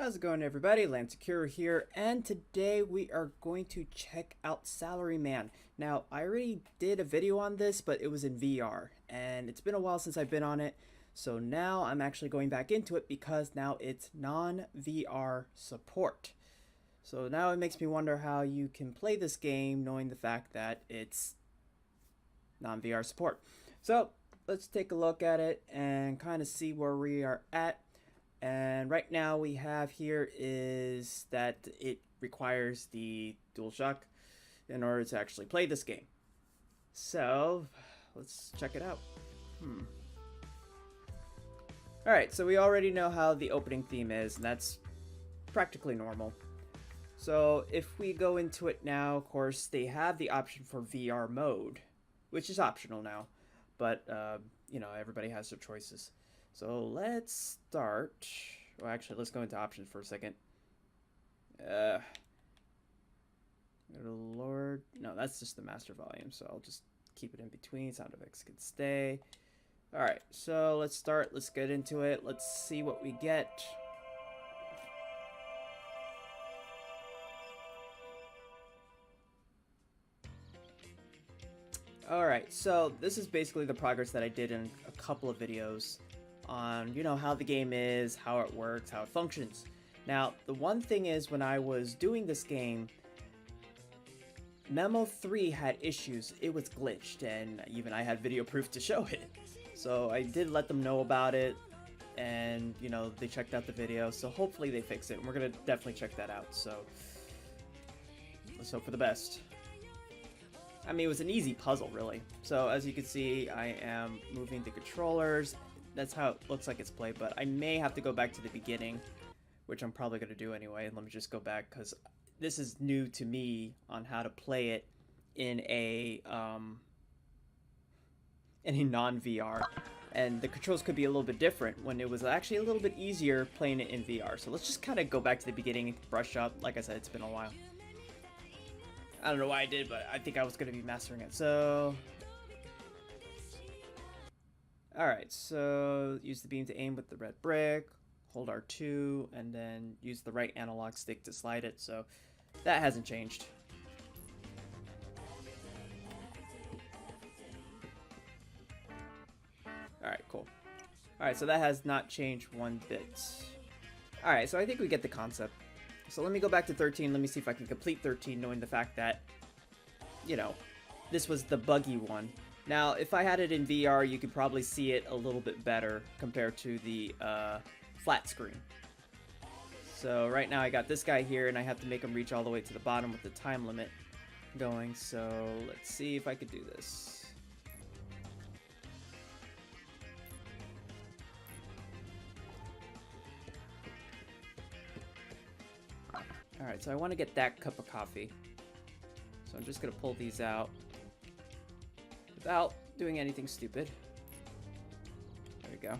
How's it going, everybody? Akiro here, and today we are going to check out Salaryman. Now, I already did a video on this, but it was in VR, and it's been a while since I've been on it, so now I'm actually going back into it because now it's non-VR support. So now it makes me wonder how you can play this game knowing the fact that it's non-VR support. So, let's take a look at it and kind of see where we are at. And right now we have here is that it requires the DualShock in order to actually play this game. So let's check it out. Alright, so we already know how the opening theme is, and that's practically normal. So if we go into it now, of course, they have the option for VR mode, which is optional now, but you know, everybody has their choices. So let's start. Well, actually, let's go into options for a second. Good Lord. No, that's just the master volume, so I'll just keep it in between. Sound effects can stay. Alright, so let's start. Let's get into it. Let's see what we get. Alright, so this is basically the progress that I did in a couple of videos on, you know, how the game is, how it works, how it functions. Now, the one thing is, when I was doing this game, Memo 3 had issues. It was glitched, and even I had video proof to show it. So I did let them know about it, and, you know, they checked out the video, so hopefully they fix it, and we're gonna definitely check that out, so let's hope for the best. I mean, it was an easy puzzle, really. So, as you can see, I am moving the controllers. That's how it looks like it's played, but I may have to go back to the beginning, which I'm probably going to do anyway. Let me just go back, because this is new to me on how to play it in a non-VR. And the controls could be a little bit different when it was actually a little bit easier playing it in VR. So let's just kind of go back to the beginning and brush up. Like I said, it's been a while. I don't know why I did, but I think I was going to be mastering it. So alright, so use the beam to aim with the red brick, hold R2, and then use the right analog stick to slide it, so that hasn't changed. Alright, cool. Alright, so that has not changed one bit. Alright, so I think we get the concept. So let me go back to 13, let me see if I can complete 13, knowing the fact that, you know, this was the buggy one. Now, if I had it in VR, you could probably see it a little bit better compared to the flat screen. So right now I got this guy here, and I have to make him reach all the way to the bottom with the time limit going. So let's see if I could do this. Alright, so I want to get that cup of coffee. So I'm just going to pull these out without doing anything stupid. There we go.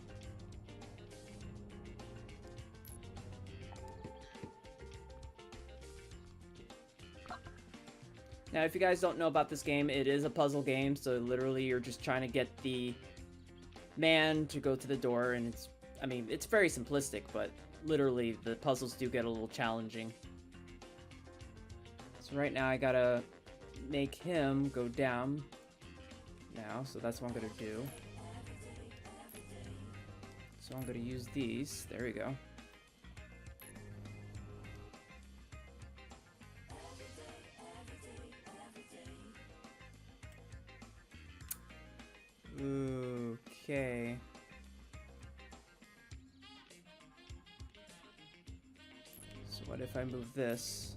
Now, if you guys don't know about this game, it is a puzzle game, so literally you're just trying to get the man to go to the door, and it's, I mean, it's very simplistic, but literally the puzzles do get a little challenging. So right now I gotta make him go down now, so that's what I'm gonna do. So I'm gonna use these. There we go. Okay. So what if I move this?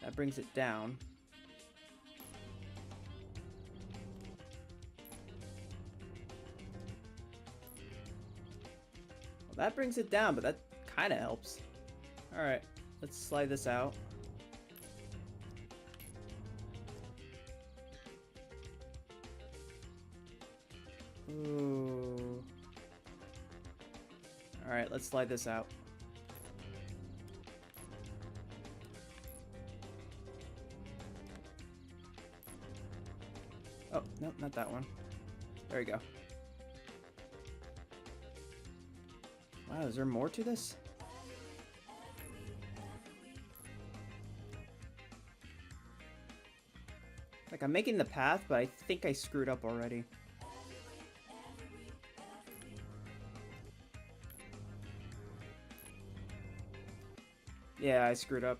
That brings it down. Well, that brings it down, but that kind of helps. Alright, let's slide this out. Ooh. Alright, let's slide this out. Oh, no, not that one. There we go. Wow, is there more to this? Like, I'm making the path, but I think I screwed up already. Yeah, I screwed up.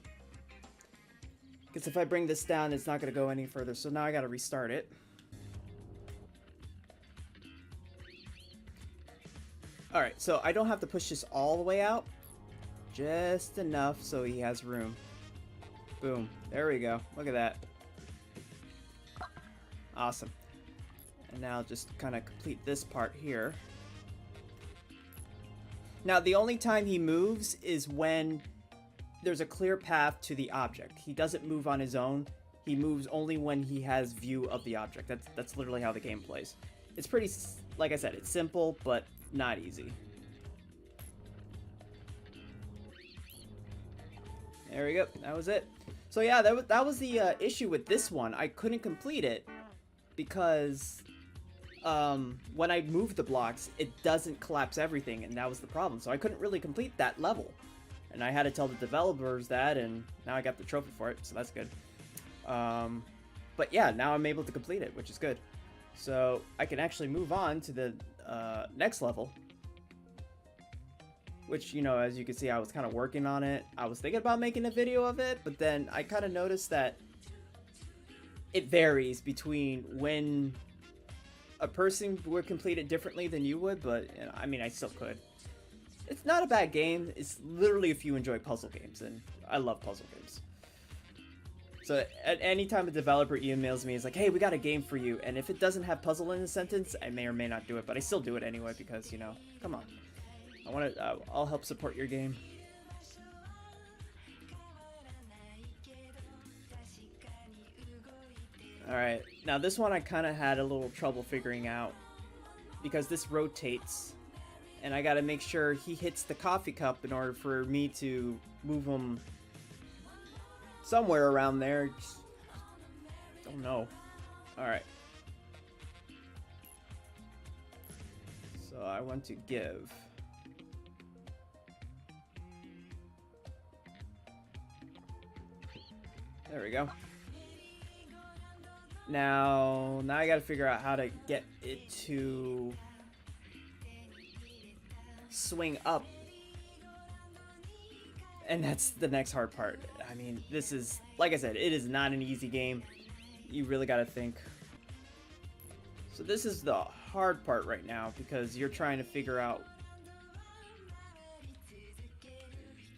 Because if I bring this down, it's not going to go any further. So now I got to restart it. Alright, so I don't have to push this all the way out. Just enough so he has room. Boom. There we go. Look at that. Awesome. And now just kind of complete this part here. Now, the only time he moves is when there's a clear path to the object. He doesn't move on his own. He moves only when he has view of the object. That's literally how the game plays. It's pretty, like I said, it's simple, but not easy. There we go. That was it. So yeah, that was the issue with this one. I couldn't complete it because when I moved the blocks, it doesn't collapse everything, and that was the problem. So I couldn't really complete that level. And I had to tell the developers that, and now I got the trophy for it, so that's good. But yeah, now I'm able to complete it, which is good. So I can actually move on to the next level. Which, you know, as you can see, I was kind of working on it. I was thinking about making a video of it, but then I kind of noticed that it varies between when a person would complete it differently than you would, but, you know, I mean, I still could. It's not a bad game. It's literally if you enjoy puzzle games, and I love puzzle games. So at any time a developer emails me, it's like, hey, we got a game for you, and if it doesn't have puzzle in the sentence, I may or may not do it, but I still do it anyway because, you know, come on. I'll help support your game. Alright, now this one I kind of had a little trouble figuring out because this rotates. And I gotta make sure he hits the coffee cup in order for me to move him somewhere around there. Just don't know. Alright. So I want to give. There we go. Now I gotta figure out how to get it to swing up, and that's the next hard part. I mean, this is, like I said, it is not an easy game. You really gotta think. So this is the hard part right now because you're trying to figure out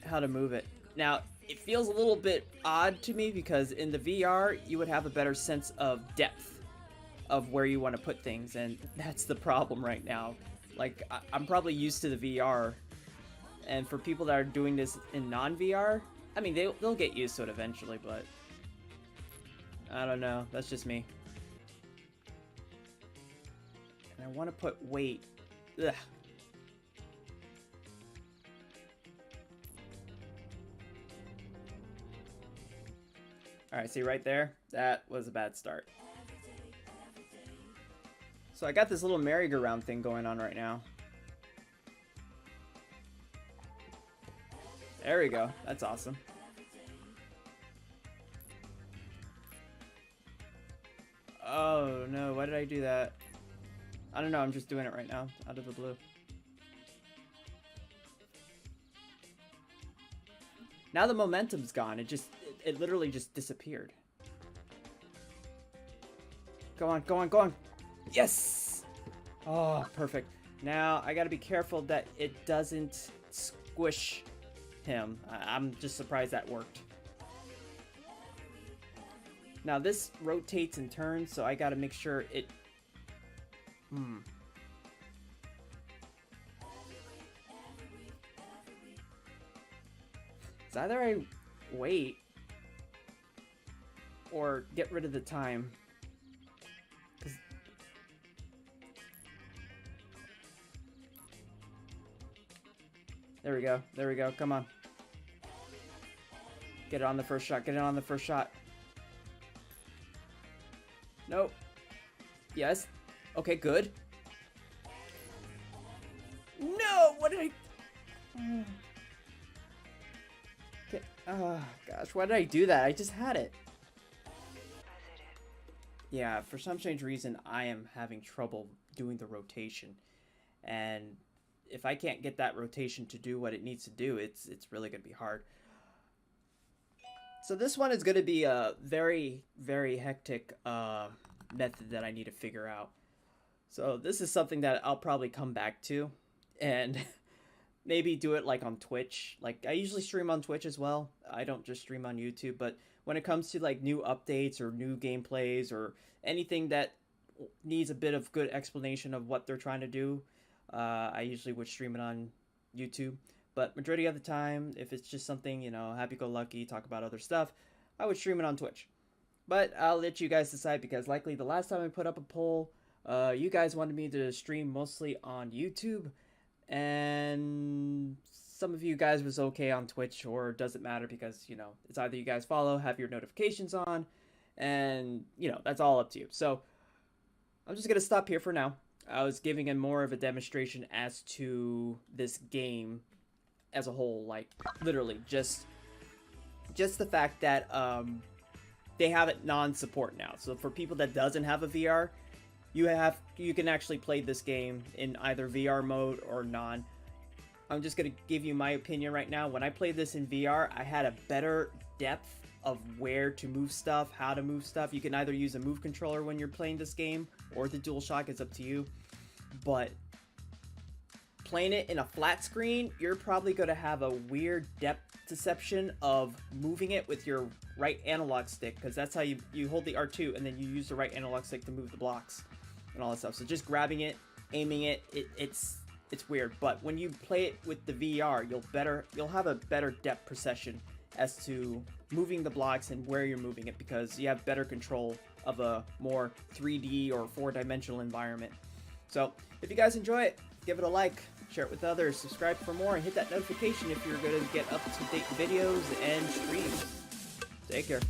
how to move it. Now it feels a little bit odd to me because in the VR you would have a better sense of depth of where you want to put things, and that's the problem right now. Like, I'm probably used to the VR, and for people that are doing this in non-VR, I mean, they'll get used to it eventually, but I don't know. That's just me. And I want to put weight. Ugh. Alright, see right there? That was a bad start. So I got this little merry-go-round thing going on right now. There we go. That's awesome. Oh no, why did I do that? I don't know, I'm just doing it right now, out of the blue. Now the momentum's gone. It literally just disappeared. Go on, go on, go on. Yes! Oh, perfect. Now I gotta be careful that it doesn't squish him. I'm just surprised that worked. Now this rotates and turns, so I gotta make sure it... It's either I wait or get rid of the time. There we go. There we go. Come on. Get it on the first shot. Get it on the first shot. Nope. Yes. Okay, good. No! What did I... Okay. Oh, gosh. Why did I do that? I just had it. Yeah, for some strange reason, I am having trouble doing the rotation, and if I can't get that rotation to do what it needs to do, it's really gonna be hard. So this one is gonna be a very hectic method that I need to figure out. So this is something that I'll probably come back to, and maybe do it like on Twitch. Like I usually stream on Twitch as well. I don't just stream on YouTube, but when it comes to like new updates or new gameplays or anything that needs a bit of good explanation of what they're trying to do, I usually would stream it on YouTube. But majority of the time, if it's just something, happy-go-lucky, talk about other stuff, I would stream it on Twitch. But I'll let you guys decide because likely the last time I put up a poll, you guys wanted me to stream mostly on YouTube, and some of you guys was okay on Twitch, or doesn't matter because it's either you guys follow, have your notifications on, and that's all up to you. So I'm just gonna stop here for now. I was giving him more of a demonstration as to this game as a whole, like literally just the fact that they have it non-support now. So for people that doesn't have a VR, you can actually play this game in either VR mode or non. I'm just gonna give you my opinion right now. When I played this in VR, I had a better depth of where to move stuff, how to move stuff. You can either use a move controller when you're playing this game or the DualShock, it's up to you. But playing it in a flat screen, you're probably going to have a weird depth deception of moving it with your right analog stick, because that's how you hold the R2 and then you use the right analog stick to move the blocks and all that stuff. So just grabbing it, aiming it, it's weird. But when you play it with the VR, you'll have a better depth perception as to moving the blocks and where you're moving it, because you have better control of a more 3D or 4-dimensional environment. So if you guys enjoy it, give it a like, share it with others, subscribe for more, and hit that notification if you're going to get up-to-date videos and streams. Take care.